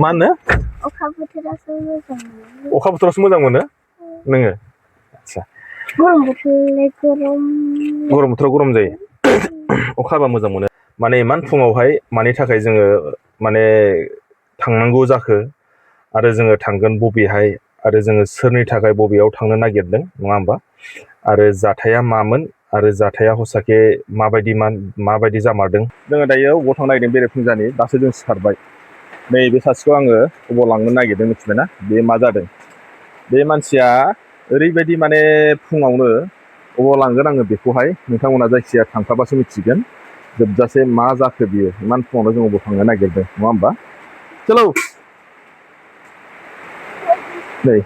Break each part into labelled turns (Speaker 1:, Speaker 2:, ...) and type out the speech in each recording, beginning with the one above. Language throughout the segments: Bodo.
Speaker 1: मा होनो
Speaker 2: अखा बोथोरासो मोजां मोनो।
Speaker 1: अखा बोथोरावसो मोजां मोनो नोङो? आच्छा
Speaker 2: गरम बोथोरावलाय
Speaker 1: गरम बोथोराव गरम जायो अखा हाबा मोजां मोनो माने इमान फुङावहाय मानि थाखाय जोङो माने थांनांगौ जाखो आरो जोङो थांगोन बबेहाय आरो जोङो सोरनि थाखाय बबेयाव थांनो नागिरदों नङा होमबा आरो जाथाया मामोन आरो जाथाया हसाके माबायदि जामारदों जोङो दायो अबाव थांनो नागिरदों बेरेफुंजानि दासो जों सिखारबाय नैबे सासेखौ आङो अबाव लांनो नागिरदों मिथिबायना बे मा जादों बे मानसिया ओरैबायदि माने फुङावनो अबाव लांगोन आङो बेखौहाय नोंथांमोना जायखिजाया थांखाबासो मिथिगोन जोबजासे मा जाखो बियो इमान फुङावनो जों अबाव थांनो नागिरदों नङा होमबा चलो नै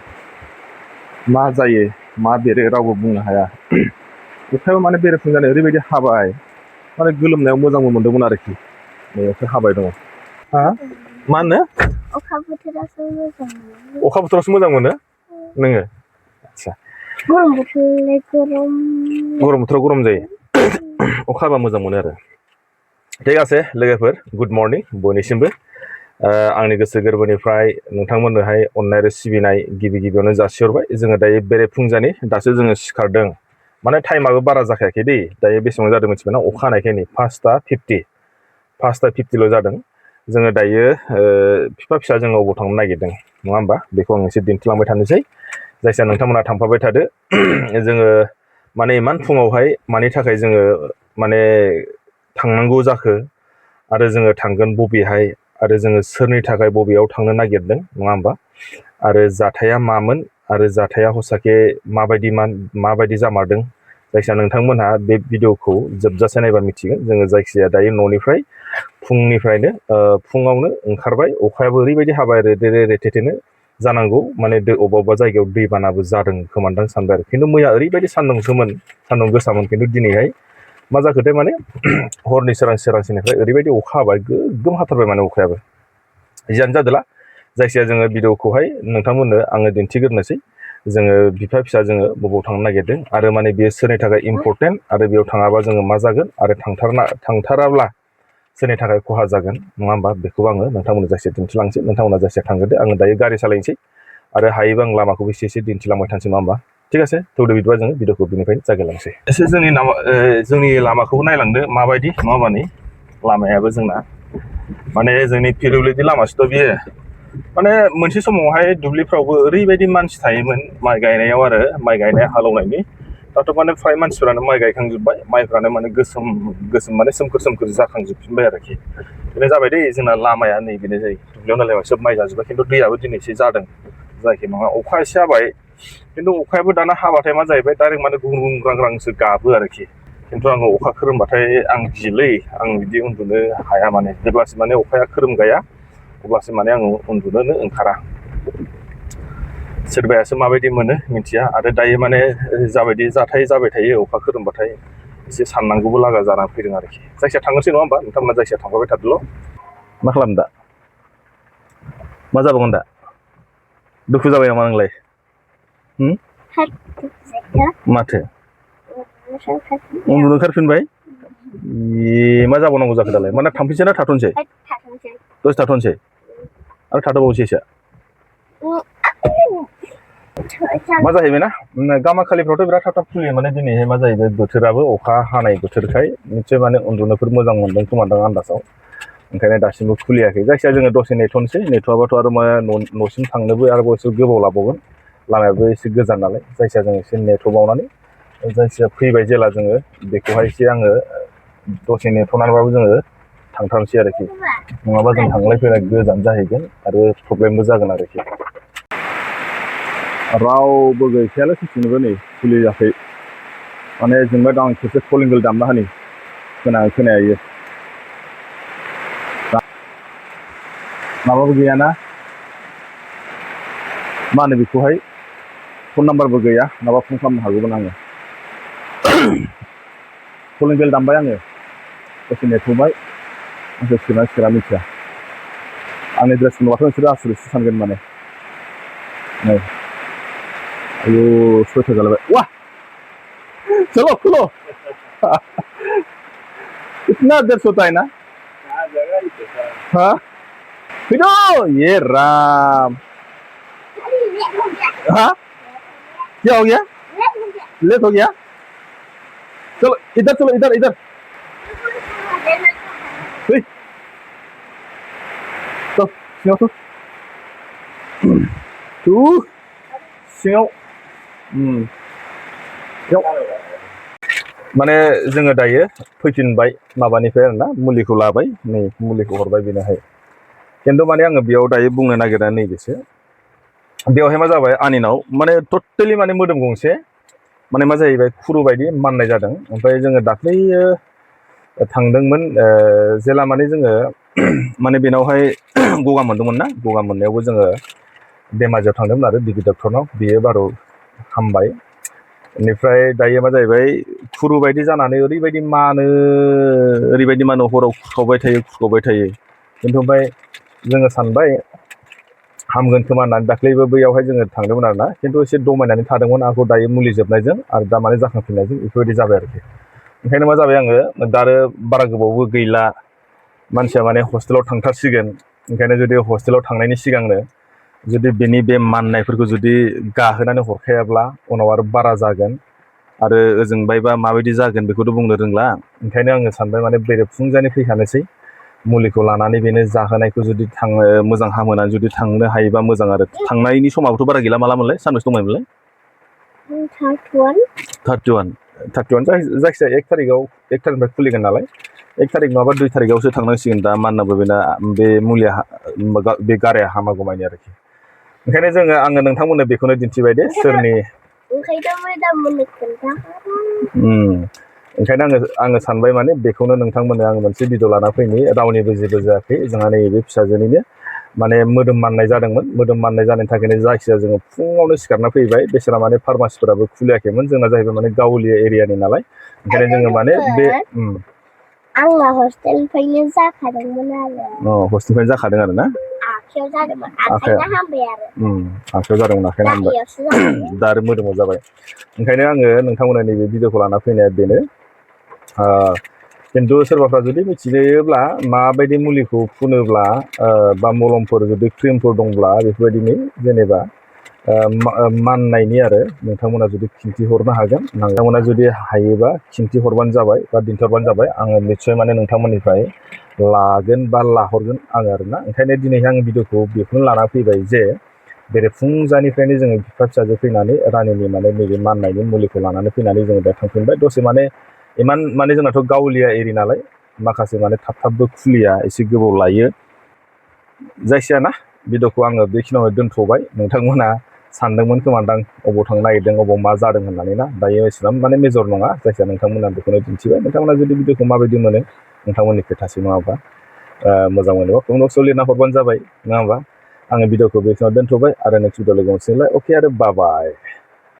Speaker 1: मा जायो मा बेरो रावबो बुंनो हाया अखायाव माने बेरेफुंजानि ओरैबायदि हाबाय माने गोलोमनायाव मोजांबो मोनदोंमोन आरोखि नै अखा हाबाय दङ हा मा होनो
Speaker 2: अखा बोथोरासो मोजां मोनो।
Speaker 1: अखा बोथोरावसो मोजां मोनो नोङो? आच्छा
Speaker 2: गरम बोथोरावलाय
Speaker 1: गरम बोथोराव गरम जायो अखा हाबा मोजां मोनो आरो ठीक आसे लोगोफोर गुड मर्निं बयनिसिमबो आंनि गोसो गोरबोनिफ्राय नोंथांमोननोहाय अननाय आरो सिबिनाय गिबि गिबियावनो जासिहरबाय जोङो दायो बेरेफुंजानि दासो जोङो सिखारदों माने टाइमाबो बारा जाखायाखै दै दायो बेसेबां जादों मिथिबायना अखा हानायखाय नै 5:50 जादों जोङो दायो फिफा फिसा जोङो अबाव थांनो नागिरदों नङा होमबा बेखौ आं एसे दिन्थिलांबाय थानोसै जायखिया नोंथांमोना थांफाबाय थादो जोङो माने इमान फुङावहाय मानि थाखाय जोङो माने थांनांगौ जाखो आरो जोङो थांगोन बबेहाय आरो जोङो सोरनि थाखाय बबेयाव थांनो नागिरदों नङा होमबा आरो जाथाया मामोन आरो जाथाया हसाके माबायदि जामारदों जायखिया नोंथांमोनहा बे भिडिअखौ जोबजासे नायबा मिथिगोन जोङो जायखिजाया दायो न'निफ्राय फुंनिफ्रायनो फुङावनो ओंखारबाय अखायाबो ओरैबायदि हाबाय रेथेनो जानांगौ माने अबेबा जायगायाव दैबानाबो जादों खोमानदां सानबाय आरो खिन्थु मैया ओरैबायदि सान्दुं गोसामोन खिन्थु दिनैहाय मा जाखोथाय माने हरनि सोरांसिनिफ्राय ओरैबायदि अखा हाबाय गोगोम हाथारबाय माने अखायाबो जियानो जादोला जायखिजाया जोङो भिडिअखौहाय नोंथांमोननो आङो दिन्थिग्रोनोसै जोङो बिफा फिसा जोङो बबाव थांनो नागिरदों आरो माने बेयो सोरनि थाखाय इम्परटेन्ट आरो बेयाव थाङाबा जोङो मा जागोन आरो थांथाराब्ला सोरनि थाखाय खहा जागोन नङा होमबा बेखौ आङो नोंथांमोननो जायखिजाया दिन्थिलांसै नोंथांमोना जायखिजाया थांग्रोदो आङो दायो गारि सालायनोसै आरो हायोबा आं लामाखौबो एसे दिन्थिलांबाय थानोसै नङा होमबा ठीक आसे थौदो बिदिबा जोङो भिडिअखौ बिनिफ्रायनो जागायलांसै एसे जोंनि लामाखौबो नायलांदो माबायदि नङा होमबा नै लामायाबो जोंना माने जोंनि फिरौलिनि लामासोथ' बियो माने मोनसे समावहाय दुब्लिफ्रावबो ओरैबायदि मानसि थायोमोन माइ गायनायाव आरो माइ गायनाय हालेवनायनि दाथ' माने फ्राय मानसिफ्रानो माइ गायखांजोब्बाय माइफ्रानो माने गोसोम माने सोमखोर जाखांजोबफिनबाय आरोखि बेनो जाबाय दै जोंना लामाया नै बेनो जायो दुब्लियाव नालाय सोब माइ जाजोब्बाय खिन्थु दैयाबो दिनै एसे जादों जायाखै नङा अखा एसे हाबाय खिन्थु अखायाबो दाना हाबाथाय मा जाहैबाय डाइरेक्ट माने गुंग्रांसो गाबो आरोखि खिन्थु आङो अखा खोरोमबाथाय आं गियोलै आं बिदि उन्दुनो हाया माने जेब्लासिम माने अखाया खोरोमगाया अब्लासिम माने आङो उन्दुनोनो ओंखारा सोरबायासो माबायदि मोनो मिथिया आरो दायो माने जाबायदि जाथाय जाबाय थायो अखा खोरोमबाथाय एसे साननांगौबो लागा जानानै फैदों आरोखि जायखिया थांनोसै नङा होमबा नोंथांमोना जायखिया थांफाबाय थादोल' मा खालामनो दा मा जाबावगोन दा दुखु जाबाय नामा नोंलाय माथो उन्दुनो ओंखारफिनबाय मा जाबावनांगौ जाखो दालाय माने थांफिनसै ना थाथ'नोसै दसे थाथ'नोसै आरो थाथ'बावनोसै एसे मा जाहैबायना गामाखालिफ्रावथ' बिराद थाब खुलियो माने दिनैहाय मा जाहैबाय बोथोराबो अखा हानाय बोथोरखाय निस्सय माने उन्दुनोफोर मोजां मोनदों खोमादां आन्दाजाव ओंखायनो दासिमबो खुलियाखै जायखिया जोङो दसे नेथ'नोसै नेथ'आबाथ' आरो मा न'सिम थांनोबो आरोबाव एसे गोबाव लाबावगोन लामायाबो एसे गोजान नालाय जायखिया जों एसे नेथ'बावनानै जायखिया फैबाय जेला जोङो बेखौहाय एसे आङो दसे नेथ'नानैबाबो जोङो थांथारनोसै आरोखि नङाबा जों थांलाय फैलाय गोजान जाहैगोन आरो प्रब्लेमबो जागोन आरोखि रावबो गैखायालै ससेनिबो नै खुलियाखै माने जोंबा दा आं खेबसे कलिं बेल दामना होनि खोनायो माबाबो गैयाना मा होनो बेखौहाय फन नाम्बारबो गैया माबा फन खालामनो हागौमोन आङो कलिं बेल दामबाय आङो दसे नेथ'बाय आंखौ सिरा मिथिया आंनि ड्रेस नुबाथ' नोंसोरो आसुरितसो सानगोन माने नै आयु सयथा जालायबाय वाह चलो खुलो इतना देर सोता है ना हाँ फैदो ये राम हाँ क्या हो गया लेट हो गया चलो इधर इधर इधर तो सिङाव तु सिङाव माने जोङो दायो फैफिनबाय माबानिफ्राय आरोना मुलिखौ लाबाय नै मुलिखौ हरबाय बेनोहाय खिन्थु माने आङो बेयाव दायो बुंनो नागिरनाया नैबेसो बेवहाय मा जाबाय आनिनाव माने टटेलि माने मोदोम गंसे माने मा जाहैबाय खुरु बायदि माननाय जादों ओमफ्राय जोङो दाख्लैयो थांदोंमोन जेला माने जोङो माने बेनावहाय गगा मोनदोंमोन ना गगा मोननायावबो जोङो धेमाजियाव थांदोंमोन आरो बिगि डक्टरनाव बेयो बारु हामबाय बेनिफ्राय दायो मा जाहैबाय खुरु बायदि जानानै ओरैबायदि मानो हराव खुरखावबाय थायो खिन्थु ओमफ्राय जोङो सानबाय हामगोन खोमा होननानै दाख्लैबो बैयावहाय जोङो थांदोंमोन आरोना खिन्थु एसे दमायनानै थादोंमोन आंखौ दायो मुलि जोबनायजों आरो दा माने जाखांफिननायजों बेफोरबायदि जाबाय आरोखि ओंखायनो मा जाबाय आङो दा आरो बारा गोबावबो गैला मानसिया माने हस्टेलाव थांथारसिगोन ओंखायनो जुदि हस्टेलाव थांनायनि सिगांनो जुदि बेनि बे माननायफोरखौ जुदि गाहोनानै हरखायाब्ला उनाव आरो बारा जागोन आरो ओजोंबायबा माबायदि जागोन बेखौथ' बुंनो रोंला ओंखायनो आङो सानबाय माने बेरेफुंजानि फैखानोसै मुलिखौ लानानै बेनो जाहोनायखौ जुदि मोजां हामहोनानै जुदि थांनो हायोबा मोजां आरो थांनायनि समाबोथ' बारा गैला मालामोनलाय सानबेसे दंबायमोनलाय 31 जायखिजाया 1 थारिखनिफ्राय खुलिगोन नालाय 1 थारिख नङाबा 2 थारिखआवसो थांनांसिगोन दा मानोना बेना बे मुलिया बे गाराया हामागौमानि आरोखि ओंखायनो आङो नोंथांमोननो बेखौनो दिन्थिबाय दे सोरनि ओंखायनो आङो सानबाय माने बेखौनो नोंथांमोननो आङो मोनसे भिडिअ लाना फैनि रावनिबो जेबो जायाखै जोंहा नैबे फिसाजोनिनो माने मोदोम माननाय जादोंमोन मोदोम माननाय जानायनि थाखायनो जायखिजाया जोङो फुङावनो सिखारना फैबाय बेसोरा माने फार्मासिफोराबो खुलियाखैमोन जोंना जाहैबाय माने गावलिया एरियानि नालाय ओंखायनो जोङो माने बे
Speaker 2: आंना हस्टेलनिफ्रायनो जाखादोंमोन आरो
Speaker 1: हस्टेलनिफ्रायनो जाखादों आरो ना
Speaker 2: आखायाव जादोंमोन आखाइना हामबाय आरो
Speaker 1: आखायाव जादोंमोन आखाइना हामबाय दा आरो मोदोमाव जाबाय ओंखायनो आङो नोंथांमोननो नैबे भिडिअखौ लाना फैनाया बेनो खिन्थु सोरबाफ्रा जुदि मिथियोब्ला माबायदि मुलिखौ फुनोब्ला बा मलमफोर जुदि क्रिमफोर दंब्ला बेफोरबायदिनो जेनेबा माननायनि आरो नोंथांमोना जुदि खिन्थिहरनो हागोन नोंथांमोना जुदि हायोबा खिन्थिहरबानो जाबाय बा दिन्थिहरबानो जाबाय आङो निस्सय माने नोंथांमोननिफ्राय लागोन बा लाहरगोन आङो आरोना ओंखायनो दिनैहाय आं भिडिअखौ बेखौनो लाना फैबाय जे बेरेफुंजानिफ्रायनो जोङो बिफा फिसाजो फैनानै रानिनि माने नैबे माननायनि मुलिखौ लानानै फैनानै जोङो दा थांफिनबाय दसे माने इमान माने जोंनाथ' गावलिया एरि नालाय माखासे माने थाबबो खुलिया एसे गोबाव लायो जायखिजाया ना भिडिअखौ आङो बेखिनियावनो दोनथ'बाय नोंथांमोना सानदोंमोन खोमादां अबाव थांनो नागिरदों अबाव मा जादों होननानै ना दायो एसेबां माने मेजर नङा जायखिजाया नोंथांमोना बेखौनो दिन्थिबाय नोंथांमोना जुदि भिडिअखौ माबायदि मोनो नोंथांमोननि खोथासै नङाबा मोजां मोनोबा कमेन्ट बक्सआव लिरना हरबानो जाबाय नङा होमबा आङो भिडिअखौ बेखिनियाव दोनथ'बाय आरो नेक्स्ट भिडिअ लोगो मोनसिगोनलाय अके आरो बाय